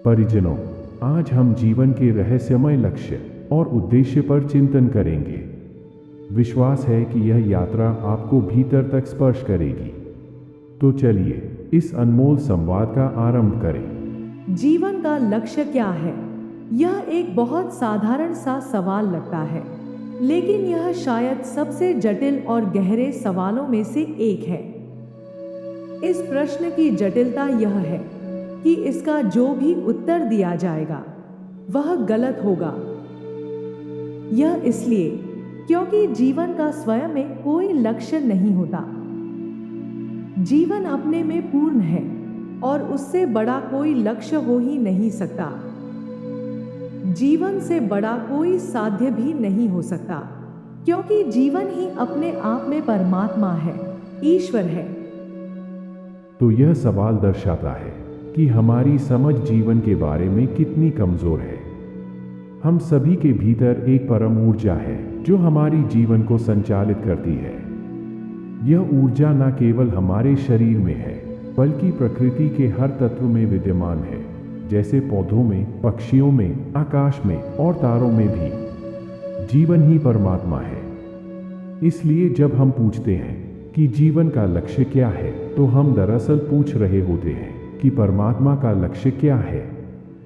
परिजनों, आज हम जीवन के रहस्यमय लक्ष्य और उद्देश्य पर चिंतन करेंगे। विश्वास है कि यह यात्रा आपको भीतर तक स्पर्श करेगी। तो चलिए इस अनमोल संवाद का आरंभ करें। जीवन का लक्ष्य क्या है? यह एक बहुत साधारण सा सवाल लगता है, लेकिन यह शायद सबसे जटिल और गहरे सवालों में से एक है। इस प्रश्न की जटिलता यह है कि इसका जो भी उत्तर दिया जाएगा वह गलत होगा। यह इसलिए क्योंकि जीवन का स्वयं में कोई लक्ष्य नहीं होता। जीवन अपने में पूर्ण है और उससे बड़ा कोई लक्ष्य हो ही नहीं सकता। जीवन से बड़ा कोई साध्य भी नहीं हो सकता, क्योंकि जीवन ही अपने आप में परमात्मा है, ईश्वर है। तो यह सवाल दर्शाता है कि हमारी समझ जीवन के बारे में कितनी कमजोर है। हम सभी के भीतर एक परम ऊर्जा है जो हमारी जीवन को संचालित करती है। यह ऊर्जा न केवल हमारे शरीर में है, बल्कि प्रकृति के हर तत्व में विद्यमान है, जैसे पौधों में, पक्षियों में, आकाश में और तारों में भी। जीवन ही परमात्मा है। इसलिए जब हम पूछते हैं कि जीवन का लक्ष्य क्या है, तो हम दरअसल पूछ रहे होते हैं कि परमात्मा का लक्ष्य क्या है।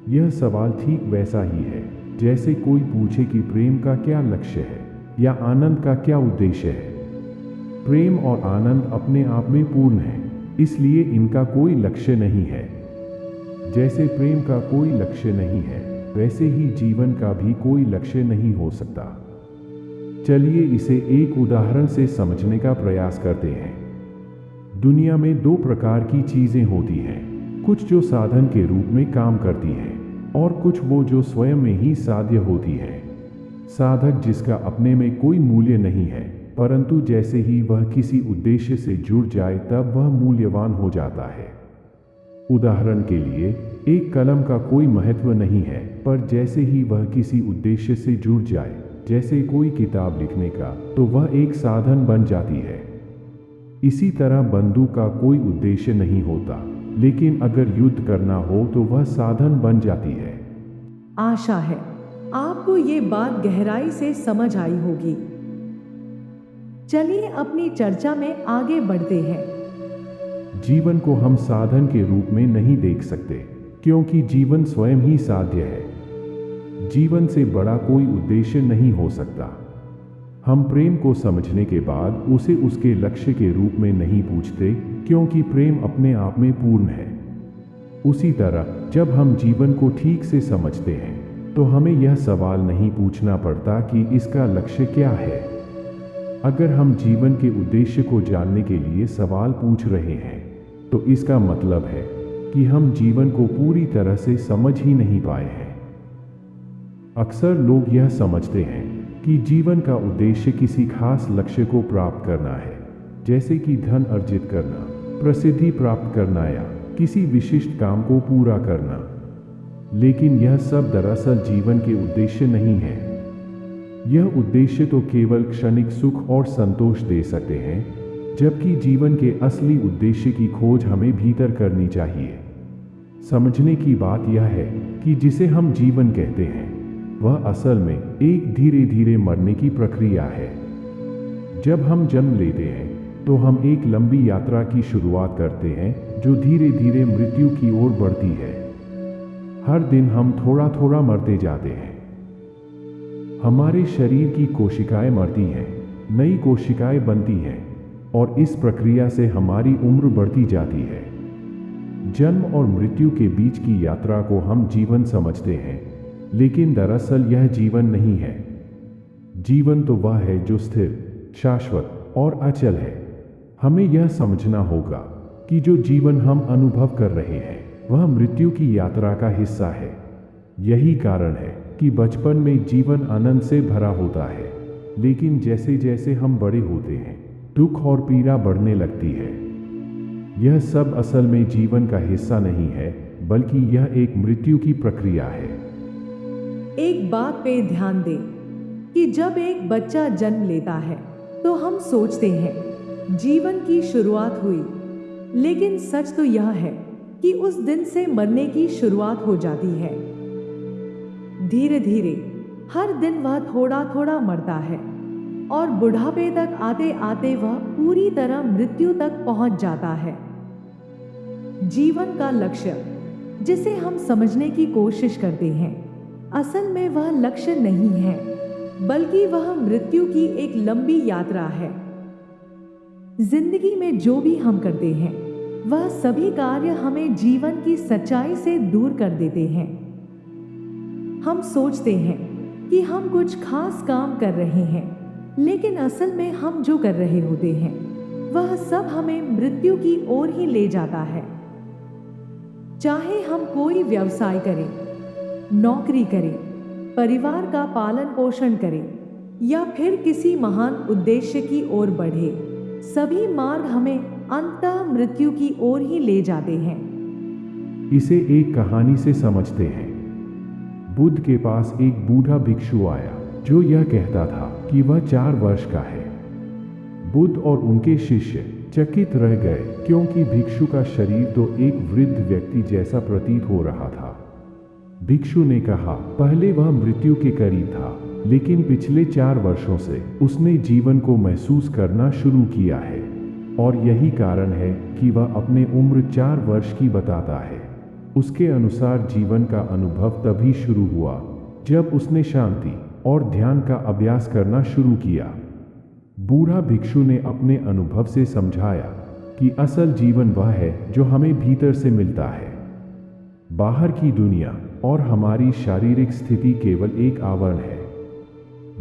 यह सवाल ठीक वैसा ही है जैसे कोई पूछे कि प्रेम का क्या लक्ष्य है या आनंद का क्या उद्देश्य है। प्रेम और आनंद अपने आप में पूर्ण है, इसलिए इनका कोई लक्ष्य नहीं है। जैसे प्रेम का कोई लक्ष्य नहीं है, वैसे ही जीवन का भी कोई लक्ष्य नहीं हो सकता। चलिए इसे एक उदाहरण से समझने का प्रयास करते हैं। दुनिया में दो प्रकार की चीजें होती हैं, कुछ जो साधन के रूप में काम करती हैं और कुछ वो जो स्वयं में ही साध्य होती हैं। साधक जिसका अपने में कोई मूल्य नहीं है, परंतु जैसे ही वह किसी उद्देश्य से जुड़ जाए तब वह मूल्यवान हो जाता है। उदाहरण के लिए, एक कलम का कोई महत्व नहीं है, पर जैसे ही वह किसी उद्देश्य से जुड़ जाए, जैसे कोई किताब लिखने का, तो वह एक साधन बन जाती है। इसी तरह बंदूक का कोई उद्देश्य नहीं होता, लेकिन अगर युद्ध करना हो तो वह साधन बन जाती है। आशा है आपको ये बात गहराई से समझ आई होगी। चलिए अपनी चर्चा में आगे बढ़ते हैं। जीवन को हम साधन के रूप में नहीं देख सकते, क्योंकि जीवन स्वयं ही साध्य है। जीवन से बड़ा कोई उद्देश्य नहीं हो सकता। हम प्रेम को समझने के बाद उसे उसके लक्ष्य के रूप में नहीं पूछते, क्योंकि प्रेम अपने आप में पूर्ण है। उसी तरह जब हम जीवन को ठीक से समझते हैं, तो हमें यह सवाल नहीं पूछना पड़ता कि इसका लक्ष्य क्या है। अगर हम जीवन के उद्देश्य को जानने के लिए सवाल पूछ रहे हैं, तो इसका मतलब है कि हम जीवन को पूरी तरह से समझ ही नहीं पाए हैं। अक्सर लोग यह समझते हैं कि जीवन का उद्देश्य किसी खास लक्ष्य को प्राप्त करना है, जैसे कि धन अर्जित करना, प्रसिद्धि प्राप्त करना या किसी विशिष्ट काम को पूरा करना। लेकिन यह सब दरअसल जीवन के उद्देश्य नहीं है। यह उद्देश्य तो केवल क्षणिक सुख और संतोष दे सकते हैं, जबकि जीवन के असली उद्देश्य की खोज हमें भीतर करनी चाहिए। समझने की बात यह है कि जिसे हम जीवन कहते हैं, वह असल में एक धीरे धीरे मरने की प्रक्रिया है। जब हम जन्म लेते हैं, तो हम एक लंबी यात्रा की शुरुआत करते हैं, जो धीरे धीरे मृत्यु की ओर बढ़ती है। हर दिन हम थोड़ा थोड़ा मरते जाते हैं। हमारे शरीर की कोशिकाएं मरती हैं, नई कोशिकाएं बनती हैं, और इस प्रक्रिया से हमारी उम्र बढ़ती जाती है। जन्म और मृत्यु के बीच की यात्रा को हम जीवन समझते हैं, लेकिन दरअसल यह जीवन नहीं है। जीवन तो वह है जो स्थिर, शाश्वत और अचल है। हमें यह समझना होगा कि जो जीवन हम अनुभव कर रहे हैं, वह मृत्यु की यात्रा का हिस्सा है। यही कारण है कि बचपन में जीवन आनंद से भरा होता है, लेकिन जैसे जैसे हम बड़े होते हैं, दुख और पीड़ा बढ़ने लगती है। यह सब असल में जीवन का हिस्सा नहीं है, बल्कि यह एक मृत्यु की प्रक्रिया है। एक बात पे ध्यान दें कि जब एक बच्चा जन्म लेता है, तो हम सोचते हैं जीवन की शुरुआत हुई, लेकिन सच तो यह है कि उस दिन से मरने की शुरुआत हो जाती है। धीरे धीरे हर दिन वह थोड़ा थोड़ा मरता है और बुढ़ापे तक आते आते वह पूरी तरह मृत्यु तक पहुंच जाता है। जीवन का लक्ष्य, जिसे हम समझने की कोशिश करते हैं, असल में वह लक्ष्य नहीं है, बल्कि वह मृत्यु की एक लंबी यात्रा है। जिंदगी में जो भी हम करते हैं, वह सभी कार्य हमें जीवन की सच्चाई से दूर कर देते हैं। हम सोचते हैं कि हम कुछ खास काम कर रहे हैं, लेकिन असल में हम जो कर रहे होते हैं, वह सब हमें मृत्यु की ओर ही ले जाता है। चाहे हम कोई व्यवसाय करें, नौकरी करें, परिवार का पालन पोषण करें या फिर किसी महान उद्देश्य की ओर बढ़े, सभी मार्ग हमें अंततः मृत्यु की ओर ही ले जाते हैं। इसे एक कहानी से समझते हैं। बुद्ध के पास एक बूढ़ा भिक्षु आया जो यह कहता था कि वह 4 वर्ष का है। बुद्ध और उनके शिष्य चकित रह गए, क्योंकि भिक्षु का शरीर तो एक वृद्ध व्यक्ति जैसा प्रतीत हो रहा था। भिक्षु ने कहा, पहले वह मृत्यु के करीब था, लेकिन पिछले 4 वर्षों से उसने जीवन को महसूस करना शुरू किया है, और यही कारण है कि वह अपने उम्र 4 वर्ष की बताता है। उसके अनुसार जीवन का अनुभव तभी शुरू हुआ जब उसने शांति और ध्यान का अभ्यास करना शुरू किया। बूढ़ा भिक्षु ने अपने अनुभव से समझाया कि असल जीवन वह है जो हमें भीतर से मिलता है। बाहर की दुनिया और हमारी शारीरिक स्थिति केवल एक आवरण है।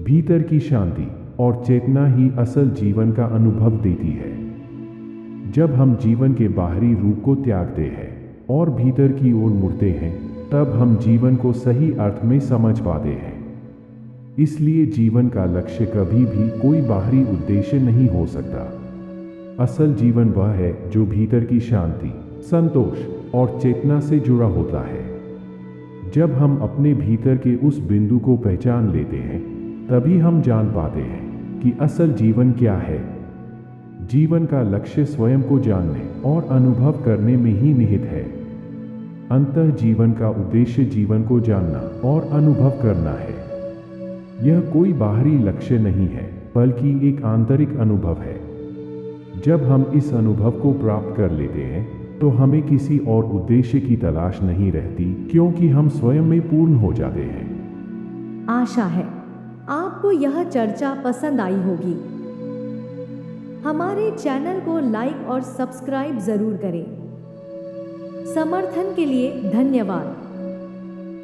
भीतर की शांति और चेतना ही असल जीवन का अनुभव देती है। जब हम जीवन के बाहरी रूप को त्यागते हैं और भीतर की ओर मुड़ते हैं, तब हम जीवन को सही अर्थ में समझ पाते हैं। इसलिए जीवन का लक्ष्य कभी भी कोई बाहरी उद्देश्य नहीं हो सकता। असल जीवन वह है जो भीतर की शांति, संतोष और चेतना से जुड़ा होता है। जब हम अपने भीतर के उस बिंदु को पहचान लेते हैं, तभी हम जान पाते हैं कि असल जीवन क्या है। जीवन का लक्ष्य स्वयं को जानने और अनुभव करने में ही निहित है। अंततः जीवन का उद्देश्य जीवन को जानना और अनुभव करना है। यह कोई बाहरी लक्ष्य नहीं है, बल्कि एक आंतरिक अनुभव है। जब हम इस अनुभव को प्राप्त कर लेते हैं, तो हमें किसी और उद्देश्य की तलाश नहीं रहती, क्योंकि हम स्वयं में पूर्ण हो जाते हैं। आशा है आपको यह चर्चा पसंद आई होगी। हमारे चैनल को लाइक और सब्सक्राइब जरूर करें। समर्थन के लिए धन्यवाद।